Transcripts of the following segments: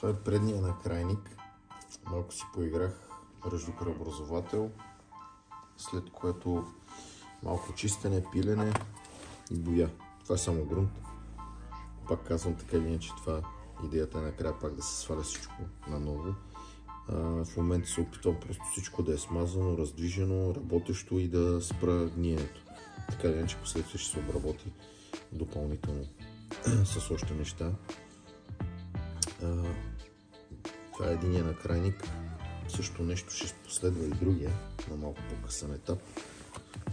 Това е предния накрайник. Малко си поиграх ръждокръвообразовател, след което малко чистене, пилене и боя. Това е само грунт. Пак казвам, така или иначе, това идеята е накрая пак да се сваля всичко наново. В момента се опитвам просто всичко да е смазано, раздвижено, работещо и да спра гниенето. Така или иначе последствие ще се обработи допълнително с още неща. Това е единия накрайник. Също нещо ще последва и другия, на малко по-късен етап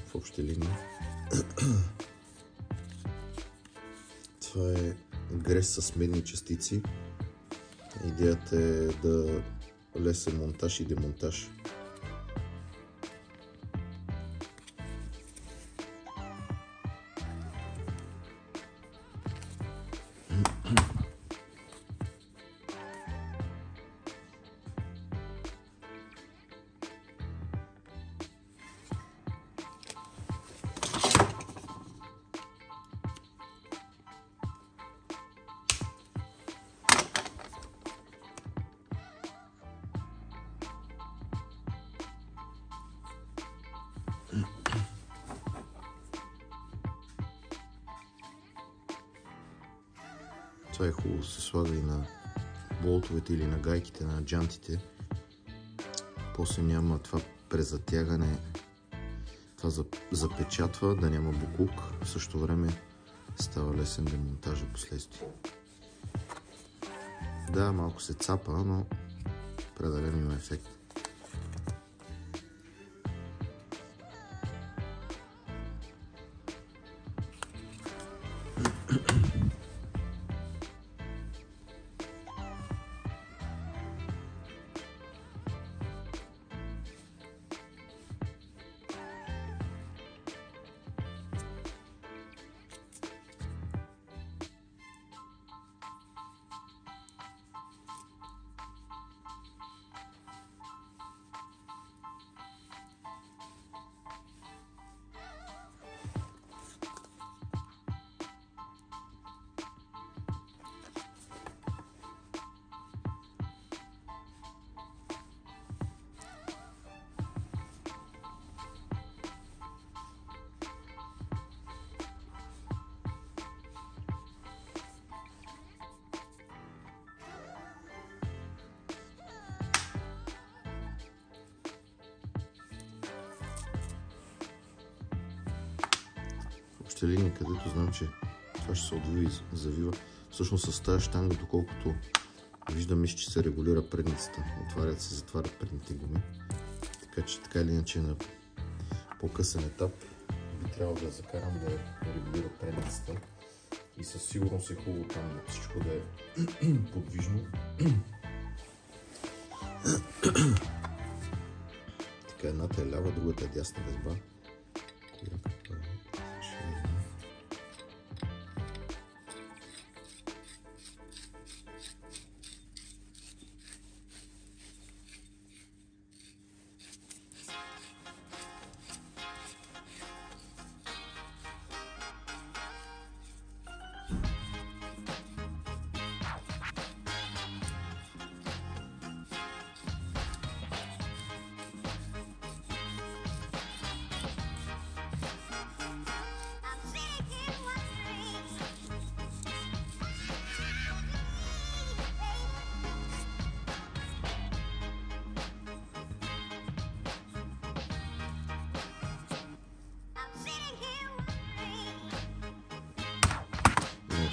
в общи линии. Това е грес с медни частици. Идеята е да лесен монтаж и демонтаж. Това е хубаво да се слага и на болтовете или на гайките на джантите. После няма това презатягане, това запечатва, да няма буклук. В същото време става лесен демонтаж последствие. Да, малко се цапа, но определено има ефект. Обща линия, където знам, че това ще се отвива и завива. Всъщност с тази щанга, доколкото виждаме, че се регулира предницата. Отварят се, затварят предните гуми. Така че така или иначе на по-късен етап би трябвало да закарам да регулира предницата. И със сигурност е хубаво там всичко да е подвижно. Така едната е лява, другата е дясна резба.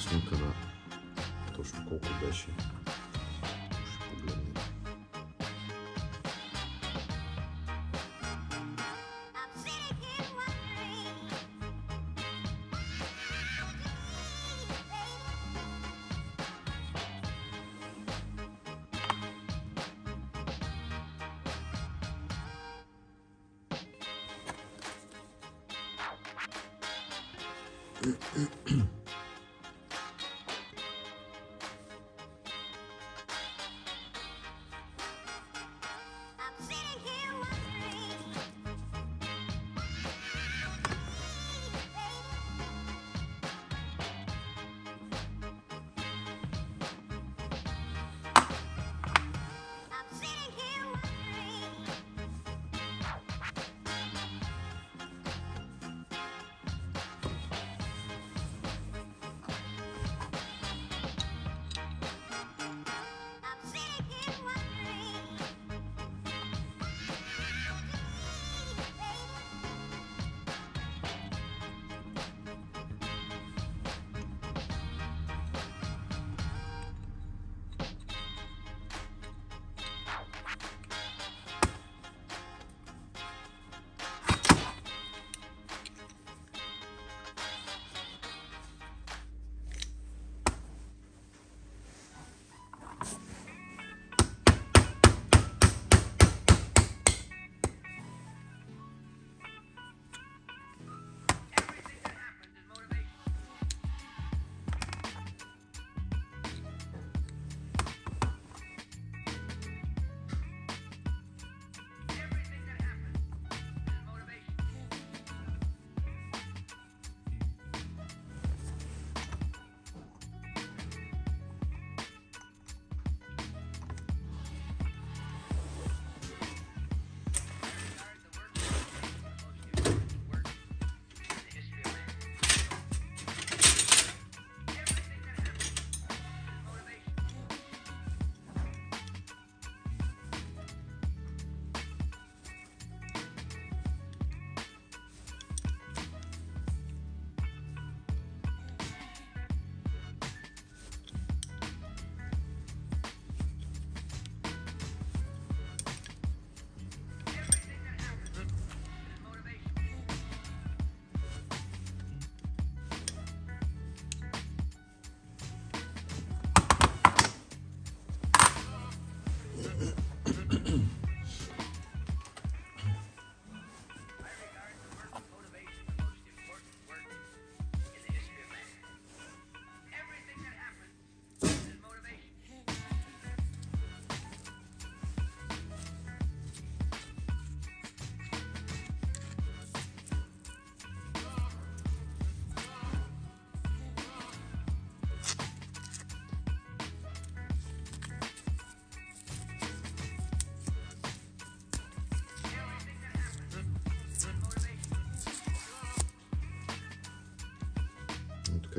Снимка на точно колко беше. Ще погледнем.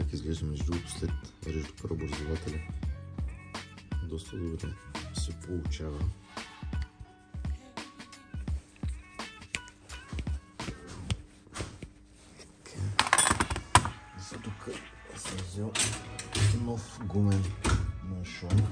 как изглежда между другото след реждопреобразователя. Доста добре се получава. За тук съм взел нов гумен маншон.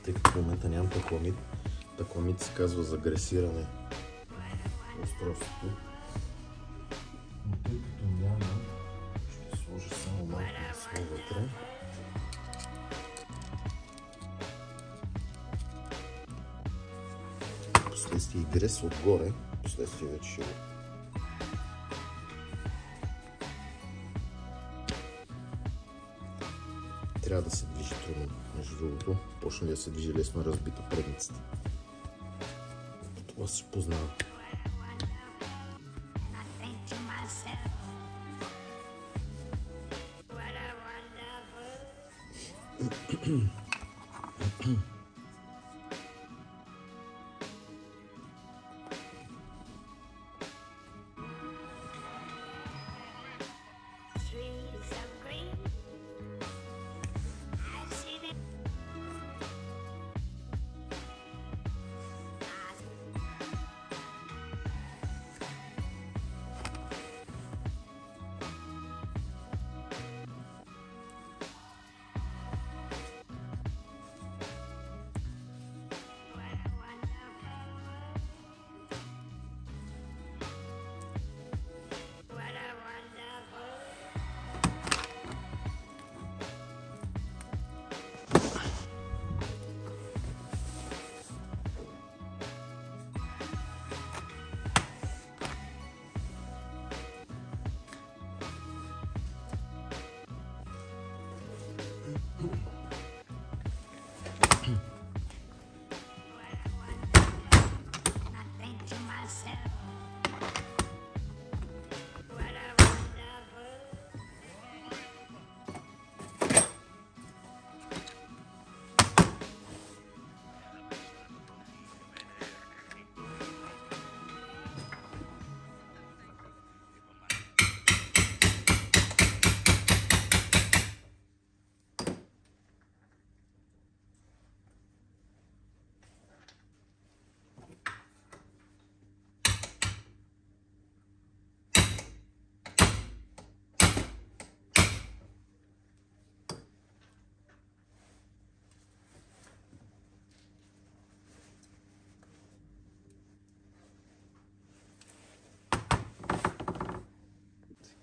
Тъй като в момента нямам такламид. Такламид се казва за гресиране на устройството. Но тъй като няма, ще сложа само малко масло вътре. Последствие и грес отгоре. Последствие вече ще го... Трябва да се движи трудно, между другото. Почна ли да се движи лесно, разбита предницата. Това се познава.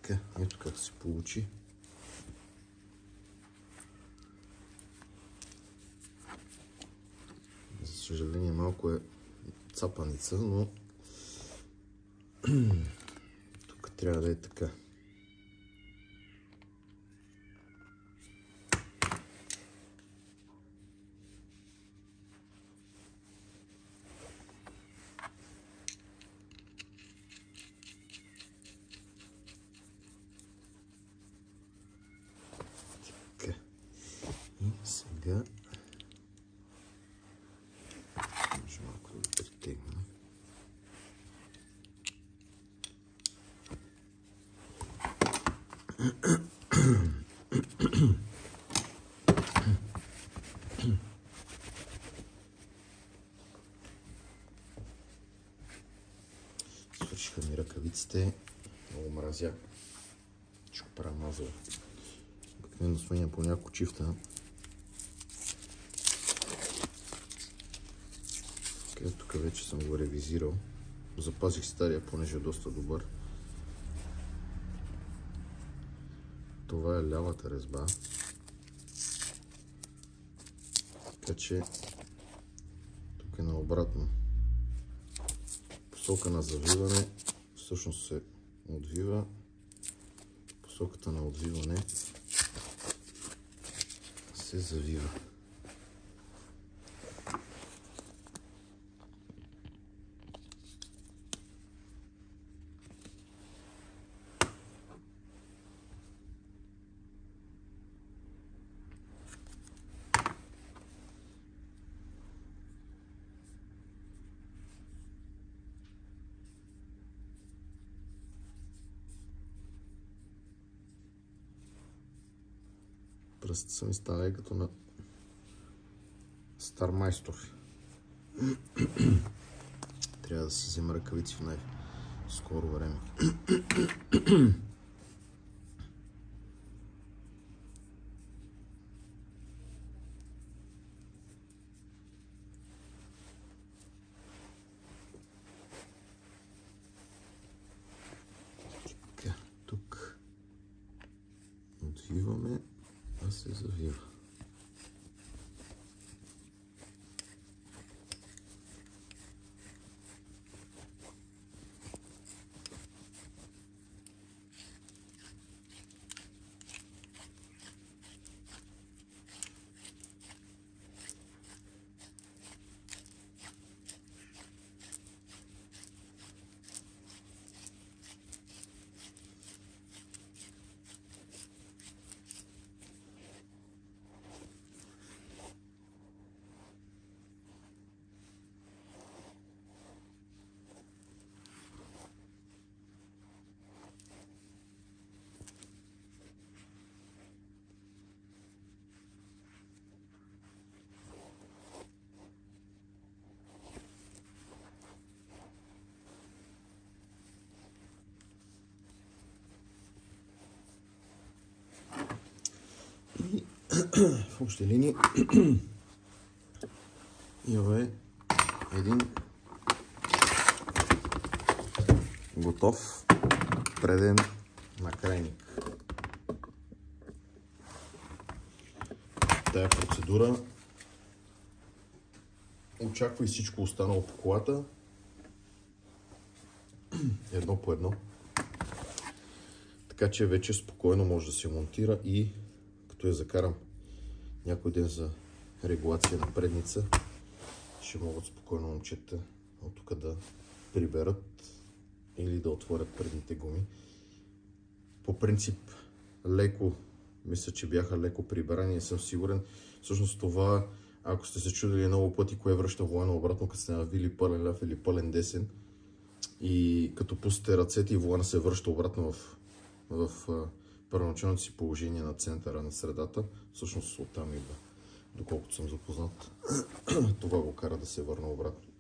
Така, ето как се получи. За съжаление малко е цапаница, но тук трябва да е така. И сега може малко да го притегна. Свършиха ми ръкавиците. Много мразя. Ще го правя мазъл. Обикновено сменя по няколко чифта. Тук вече съм го ревизирал. Запазих стария, понеже е доста добър. Това е лявата резба. Така че тук е наобратно. Посока на завиване всъщност се отвива. Посоката на отвиване се завива. Ръцете са ми станали като на стар майстор. Трябва да си взема ръкавици в най-скоро време. Така, тук отвиваме, а се завива. И в общи линии имаме един готов преден накрайник. Тая процедура очаква и всичко останало по колата едно по едно. Така че вече спокойно може да се монтира и като я закарам някой ден за регулация на предница, ще могат спокойно момчета от тук да приберат или да отворят предните гуми. По принцип леко, мисля, че бяха леко прибрани, не съм сигурен. Всъщност това, ако сте се чудили много пъти кое връща волана обратно, като сте навили пълен ляв или пълен десен и като пустите ръцете и волана се връща обратно в първоначалното си положение на центъра на средата, всъщност оттам идва, доколкото съм запознат. Това го кара да се върне обратно.